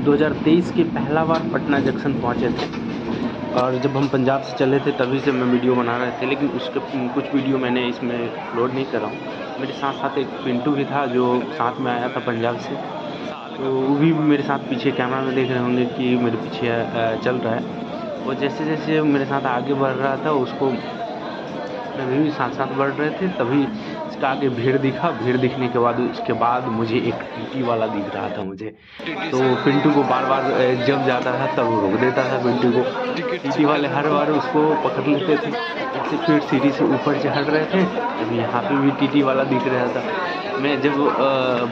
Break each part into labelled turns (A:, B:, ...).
A: 2023 के पहला बार पटना जंक्शन पहुँचे थे और जब हम पंजाब से चले थे तभी से मैं वीडियो बना रहे थे, लेकिन उसके कुछ वीडियो मैंने इसमें अपलोड नहीं कर रहा हूँ। मेरे साथ साथ एक पिंटू भी था जो साथ में आया था पंजाब से, तो वो भी मेरे साथ पीछे कैमरा में देख रहे होंगे कि मेरे पीछे चल रहा है। वो जैसे जैसे मेरे साथ आगे बढ़ रहा था उसको मैं भी साथ साथ बढ़ रहे थे, तभी इसका आगे भीड़ दिखा। भीड़ दिखने के बाद उसके बाद मुझे एक टीटी वाला दिख रहा था मुझे, तो पिंटू को बार बार जब जाता था तब वो रोक देता था। पिंटू को टीटी वाले हर बार उसको पकड़ लेते थे। जैसे फिर सीढ़ी से ऊपर चढ़ रहे थे तब यहाँ पे भी टीटी वाला दिख रहा था। मैं जब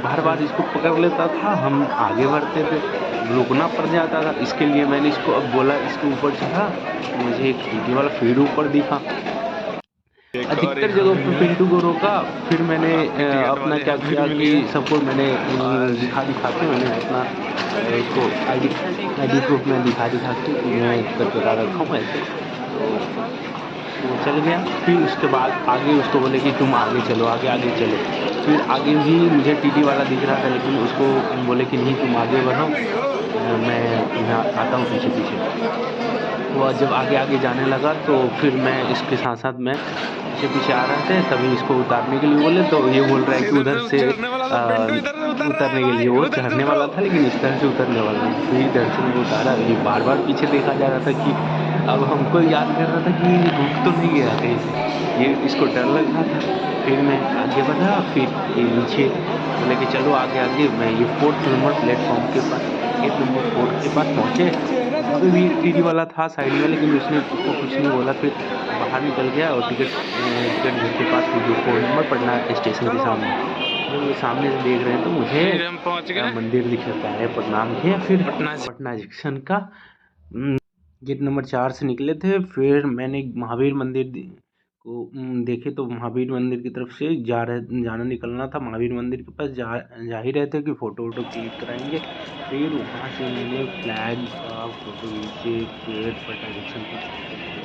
A: बार बार इसको पकड़ लेता था, हम आगे बढ़ते थे, रुकना पड़ जाता था। इसके लिए मैंने इसको अब बोला इसके ऊपर चढ़ा, मुझे एक टीटी वाला फिर ऊपर दिखा। अधिकतर जगहों पे पिंटू को रोका, फिर मैंने अपना क्या किया कि सबको मैंने दिखा के मैंने अपना उसको आईडी प्रूफ में दिखा के कि मैं करके रखा हूँ ऐसे, तो वो चल गया। फिर उसके बाद आगे उसको बोले कि तुम आगे चलो, आगे चलो। फिर आगे भी मुझे टीटी वाला दिख रहा था, लेकिन उसको बोले कि नहीं तुम आगे बढ़ो, मैं यहाँ आता हूँ पीछे पीछे। वो जब आगे जाने लगा तो फिर मैं इसके साथ साथ मैं पीछे आ रहे थे, तभी इसको उतारने के लिए बोले तो ये बोल रहा है कि उधर से उतरने के लिए वो चढ़ने वाला था, लेकिन इस तरह से उतरने वाला नहीं। फिर इधर से मैं उतारा, ये बार बार पीछे देखा जा रहा था कि अब हमको याद कर रहा था कि रुक तो नहीं गया कहीं से, ये इसको डर लग रहा था। फिर मैं आगे बढ़ा, फिर ये नीचे बोले कि चलो आगे। मैं ये 4th नंबर प्लेटफॉर्म के पास, गेट नंबर 4 के पास पहुँचे। वहाँ पे भी एक टीटी वाला था साइड में, लेकिन उसने उसको कुछ नहीं बोला। फिर बाहर निकल गया और टिकट घर के पास 4 नंबर पटना स्टेशन के सामने, जब वो सामने से देख रहे हैं तो मुझे मंदिर दिख रहा है प्रणाम किया। फिर पटना जंक्शन का गेट नंबर 4 से निकले थे। फिर मैंने महावीर मंदिर को देखे, तो महावीर मंदिर की तरफ से जाना निकलना था। महावीर मंदिर के पास जा ही रहे थे कि फ़ोटो क्लिक कराएंगे। फिर वहाँ से मैंने फ्लैग का फ़ोटो खींचे, फिर पटना जंक्शन की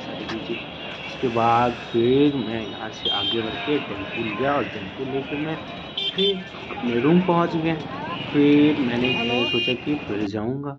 A: सारी खींची। उसके बाद फिर मैं यहाँ से आगे बढ़ के टेम्पो गया और टेम्पो लेकर मैं फिर अपने रूम पहुँच गया। फिर मैंने सोचा कि फिर जाऊँगा।